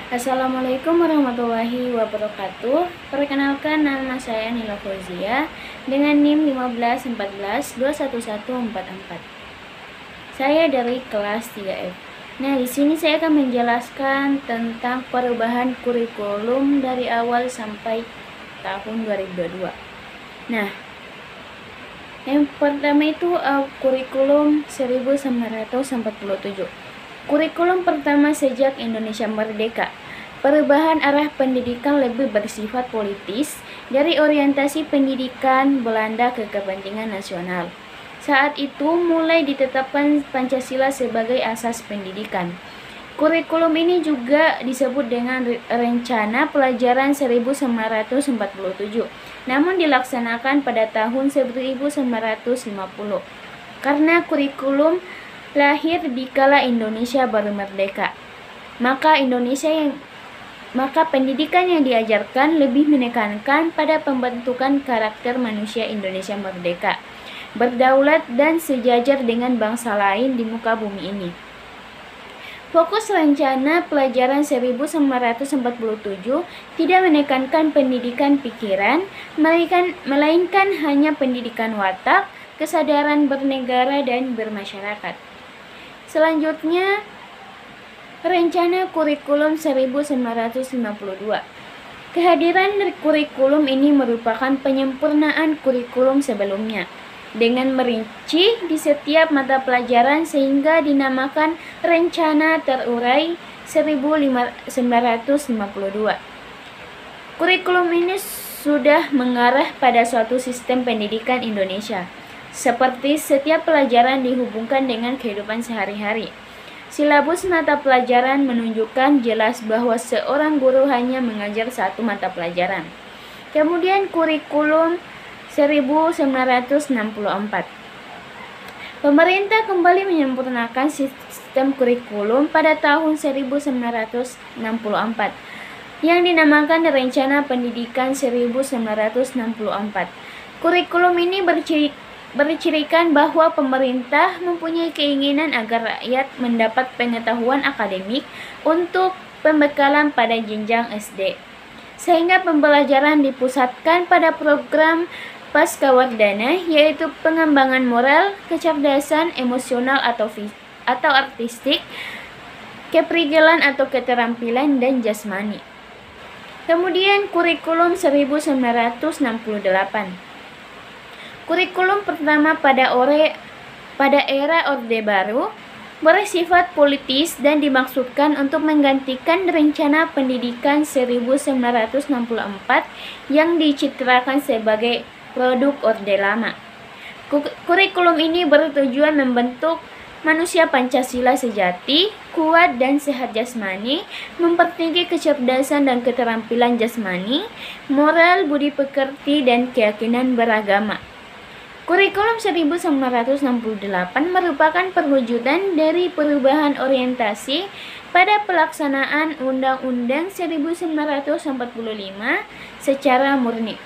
Assalamualaikum warahmatullahi wabarakatuh. Perkenalkan, nama saya Nila Fauzia dengan NIM 1514211144. Saya dari kelas 3F. Nah, di sini saya akan menjelaskan tentang perubahan kurikulum dari awal sampai tahun 2022. Nah, yang pertama itu kurikulum 1947. Kurikulum pertama sejak Indonesia merdeka. Perubahan arah pendidikan lebih bersifat politis dari orientasi pendidikan Belanda ke kepentingan nasional. Saat itu mulai ditetapkan Pancasila sebagai asas pendidikan. Kurikulum ini juga disebut dengan Rencana Pelajaran 1947, namun dilaksanakan pada tahun 1950. Karena kurikulum lahir di kala Indonesia baru merdeka, maka pendidikan yang diajarkan lebih menekankan pada pembentukan karakter manusia Indonesia merdeka, berdaulat dan sejajar dengan bangsa lain di muka bumi ini. Fokus Rencana Pelajaran 1947 tidak menekankan pendidikan pikiran, melainkan hanya pendidikan watak, kesadaran bernegara dan bermasyarakat. Selanjutnya, Rencana Kurikulum 1952. Kehadiran kurikulum ini merupakan penyempurnaan kurikulum sebelumnya dengan merinci di setiap mata pelajaran sehingga dinamakan Rencana Terurai 1952. Kurikulum ini sudah mengarah pada suatu sistem pendidikan Indonesia, seperti setiap pelajaran dihubungkan dengan kehidupan sehari-hari. Silabus mata pelajaran menunjukkan jelas bahwa seorang guru hanya mengajar satu mata pelajaran. Kemudian kurikulum 1964. Pemerintah kembali menyempurnakan sistem kurikulum pada tahun 1964 yang dinamakan Rencana Pendidikan 1964. Kurikulum ini bercirikan bahwa pemerintah mempunyai keinginan agar rakyat mendapat pengetahuan akademik untuk pembekalan pada jenjang SD, sehingga pembelajaran dipusatkan pada program pascawardana, yaitu pengembangan moral, kecerdasan emosional atau artistik, keprigelan atau keterampilan, dan jasmani. Kemudian kurikulum 1968. Kurikulum pertama pada era Orde Baru bersifat politis dan dimaksudkan untuk menggantikan Rencana Pendidikan 1964 yang dicitrakan sebagai produk Orde Lama. Kurikulum ini bertujuan membentuk manusia Pancasila sejati, kuat dan sehat jasmani, mempertinggi kecerdasan dan keterampilan jasmani, moral, budi pekerti, dan keyakinan beragama. Kurikulum 1968 merupakan perwujudan dari perubahan orientasi pada pelaksanaan Undang-Undang 1945 secara murni.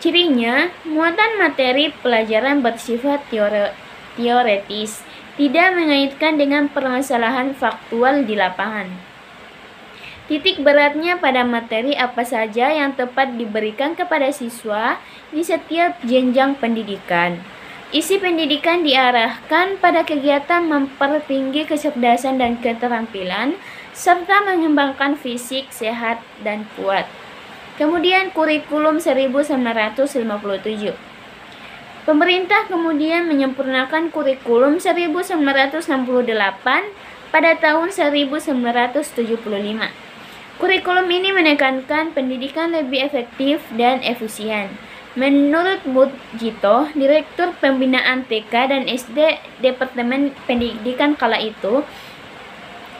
Cirinya, muatan materi pelajaran bersifat teoretis, tidak mengaitkan dengan permasalahan faktual di lapangan. Titik beratnya pada materi apa saja yang tepat diberikan kepada siswa di setiap jenjang pendidikan. Isi pendidikan diarahkan pada kegiatan mempertinggi kecerdasan dan keterampilan, serta mengembangkan fisik sehat dan kuat. Kemudian kurikulum 1957. Pemerintah kemudian menyempurnakan kurikulum 1968 pada tahun 1975. Kurikulum ini menekankan pendidikan lebih efektif dan efisien. Menurut Mujito, Direktur Pembinaan TK dan SD Departemen Pendidikan kala itu,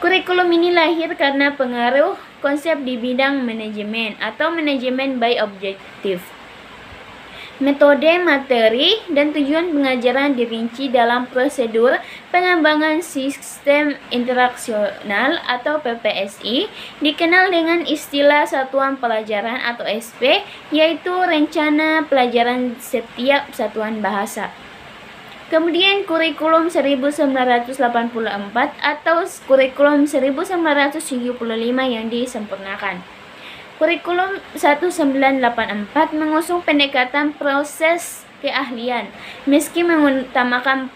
kurikulum ini lahir karena pengaruh konsep di bidang manajemen atau manajemen by objektif. Metode, materi, dan tujuan pengajaran dirinci dalam prosedur pengembangan sistem interaksional atau PPSI, dikenal dengan istilah satuan pelajaran atau SP, yaitu rencana pelajaran setiap satuan bahasa. Kemudian kurikulum 1984 atau kurikulum 1975 yang disempurnakan. Kurikulum 1984 mengusung pendekatan proses keahlian, meski mengutamakan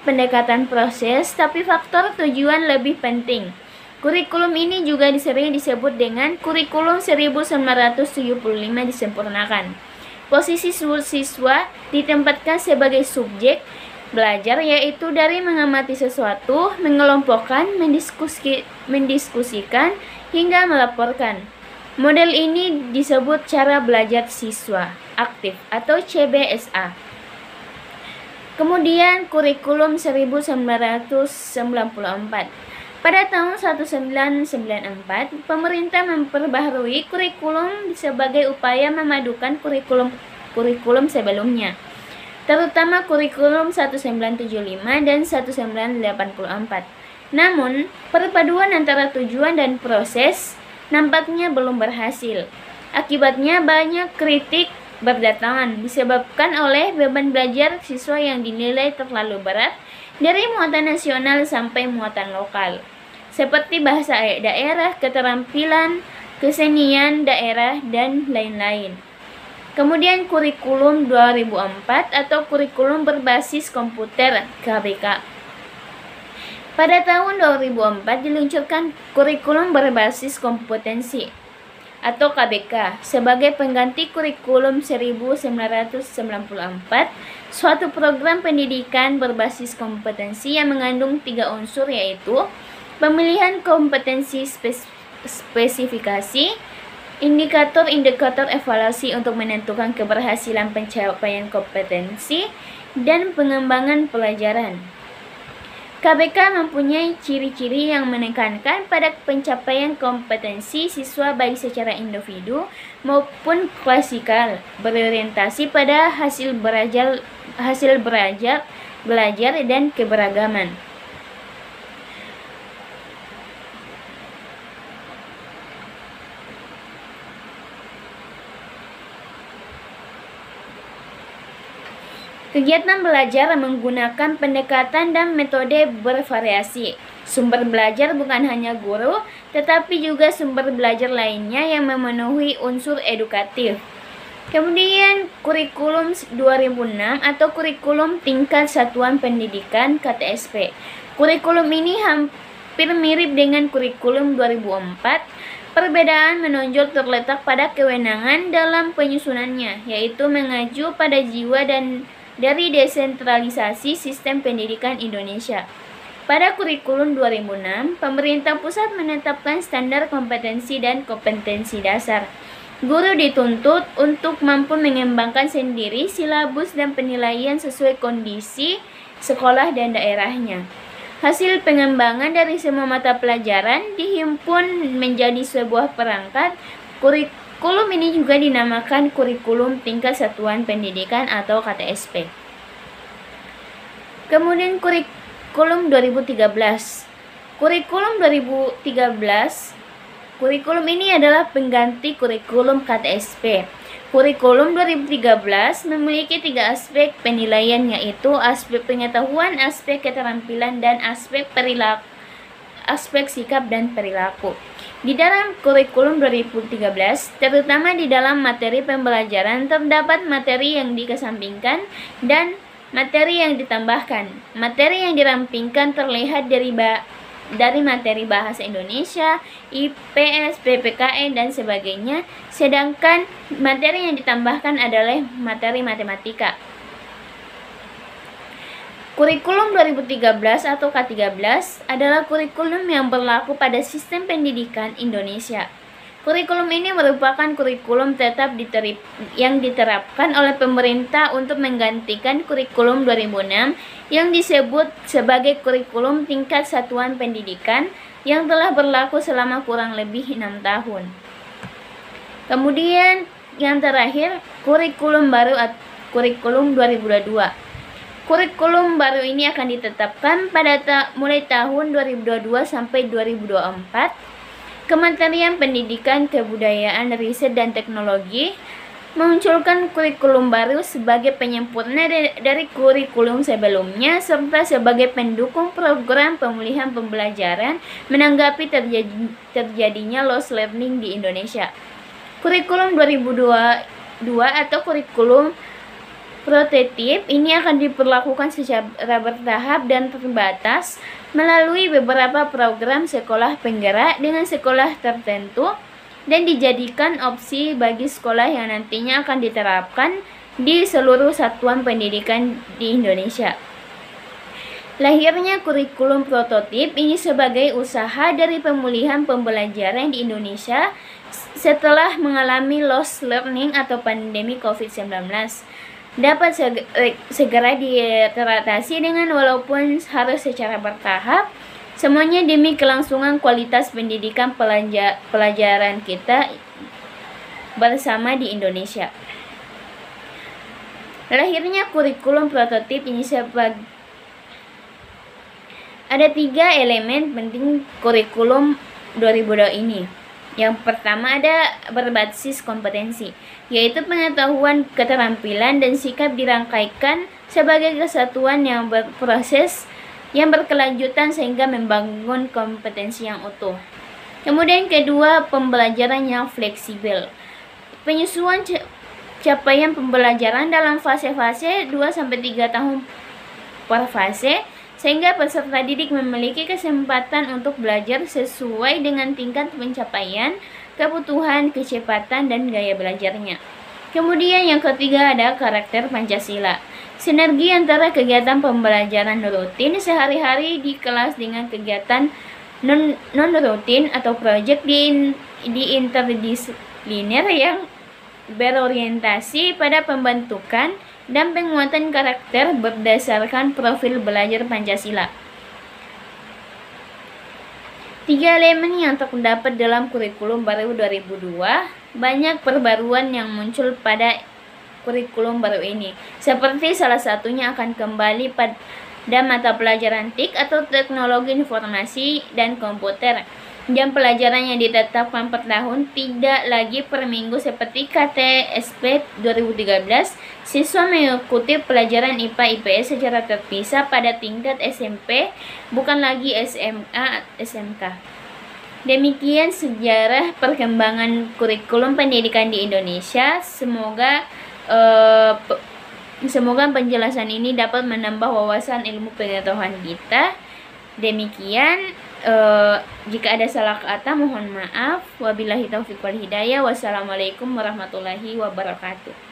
pendekatan proses, tapi faktor tujuan lebih penting. Kurikulum ini juga sering disebut dengan kurikulum 1975 disempurnakan. Posisi siswa ditempatkan sebagai subjek belajar, yaitu dari mengamati sesuatu, mengelompokkan, mendiskusikan, hingga melaporkan. Model ini disebut cara belajar siswa aktif atau CBSA. Kemudian kurikulum 1994. Pada tahun 1994, pemerintah memperbaharui kurikulum sebagai upaya memadukan kurikulum sebelumnya, terutama kurikulum 1975 dan 1984. Namun, perpaduan antara tujuan dan proses nampaknya belum berhasil. Akibatnya banyak kritik berdatangan disebabkan oleh beban belajar siswa yang dinilai terlalu berat dari muatan nasional sampai muatan lokal, seperti bahasa daerah, keterampilan, kesenian daerah, dan lain-lain. Kemudian kurikulum 2004 atau kurikulum berbasis komputer KBK. Pada tahun 2004 diluncurkan kurikulum berbasis kompetensi atau KBK sebagai pengganti kurikulum 1994, suatu program pendidikan berbasis kompetensi yang mengandung 3 unsur, yaitu pemilihan kompetensi spesifikasi, indikator-indikator evaluasi untuk menentukan keberhasilan pencapaian kompetensi, dan pengembangan pelajaran. KBK mempunyai ciri-ciri yang menekankan pada pencapaian kompetensi siswa baik secara individu maupun klasikal, berorientasi pada hasil belajar dan keberagaman. Kegiatan belajar menggunakan pendekatan dan metode bervariasi. Sumber belajar bukan hanya guru, tetapi juga sumber belajar lainnya yang memenuhi unsur edukatif. Kemudian kurikulum 2006 atau kurikulum tingkat satuan pendidikan KTSP. Kurikulum ini hampir mirip dengan kurikulum 2004. Perbedaan menonjol terletak pada kewenangan dalam penyusunannya, yaitu mengacu pada jiwa dan dari desentralisasi sistem pendidikan Indonesia. Pada kurikulum 2006, pemerintah pusat menetapkan standar kompetensi dan kompetensi dasar. Guru dituntut untuk mampu mengembangkan sendiri silabus dan penilaian sesuai kondisi sekolah dan daerahnya. Hasil pengembangan dari semua mata pelajaran dihimpun menjadi sebuah perangkat. Kurikulum ini juga dinamakan kurikulum tingkat satuan pendidikan atau KTSP. Kemudian kurikulum 2013. Kurikulum 2013, kurikulum ini adalah pengganti kurikulum KTSP. Kurikulum 2013 memiliki 3 aspek penilaian, yaitu aspek pengetahuan, aspek keterampilan, dan aspek sikap dan perilaku. Di dalam kurikulum 2013, terutama di dalam materi pembelajaran, terdapat materi yang dikesampingkan dan materi yang ditambahkan. Materi yang dirampingkan terlihat dari materi bahasa Indonesia, IPS, PPKN, dan sebagainya, sedangkan materi yang ditambahkan adalah materi matematika. Kurikulum 2013 atau K13 adalah kurikulum yang berlaku pada sistem pendidikan Indonesia. Kurikulum ini merupakan kurikulum tetap yang diterapkan oleh pemerintah untuk menggantikan kurikulum 2006 yang disebut sebagai kurikulum tingkat satuan pendidikan yang telah berlaku selama kurang lebih 6 tahun. Kemudian yang terakhir, kurikulum baru atau kurikulum 2022. Kurikulum baru ini akan ditetapkan pada mulai tahun 2022 sampai 2024. Kementerian Pendidikan, Kebudayaan, Riset, dan Teknologi memunculkan kurikulum baru sebagai penyempurna dari kurikulum sebelumnya serta sebagai pendukung program pemulihan pembelajaran menanggapi terjadinya lost learning di Indonesia. Kurikulum 2022 atau kurikulum prototip ini akan diberlakukan secara bertahap dan terbatas melalui beberapa program sekolah penggerak dengan sekolah tertentu dan dijadikan opsi bagi sekolah yang nantinya akan diterapkan di seluruh satuan pendidikan di Indonesia. Lahirnya kurikulum prototip ini sebagai usaha dari pemulihan pembelajaran di Indonesia setelah mengalami lost learning atau pandemi COVID-19 dapat segera teratasi dengan walaupun harus secara bertahap. Semuanya demi kelangsungan kualitas pendidikan pelajaran kita bersama di Indonesia. Lahirnya kurikulum prototip ini ada 3 elemen penting kurikulum 2022 ini. Yang pertama ada berbasis kompetensi, yaitu pengetahuan, keterampilan, dan sikap dirangkaikan sebagai kesatuan yang berproses yang berkelanjutan sehingga membangun kompetensi yang utuh. Kemudian kedua, pembelajaran yang fleksibel. Penyusuan capaian pembelajaran dalam fase-fase 2-3 tahun per fase sehingga peserta didik memiliki kesempatan untuk belajar sesuai dengan tingkat pencapaian, kebutuhan, kecepatan, dan gaya belajarnya. Kemudian yang ketiga ada karakter Pancasila. Sinergi antara kegiatan pembelajaran rutin sehari-hari di kelas dengan kegiatan non-rutin atau proyek di interdisipliner yang berorientasi pada pembentukan dan penguatan karakter berdasarkan profil belajar Pancasila. 3 elemen yang terdapat dalam kurikulum baru 2002, banyak perbaruan yang muncul pada kurikulum baru ini. Seperti salah satunya akan kembali pada mata pelajaran TIK atau Teknologi Informasi dan Komputer. Jam pelajaran yang ditetapkan per tahun tidak lagi per minggu seperti KTSP 2013. Siswa mengikuti pelajaran IPA IPS secara terpisah pada tingkat SMP, bukan lagi SMA SMK. Demikian sejarah perkembangan kurikulum pendidikan di Indonesia. Semoga penjelasan ini dapat menambah wawasan ilmu pengetahuan kita. Demikian, jika ada salah kata mohon maaf. Wabillahi taufiq wal hidayah. Wassalamualaikum warahmatullahi wabarakatuh.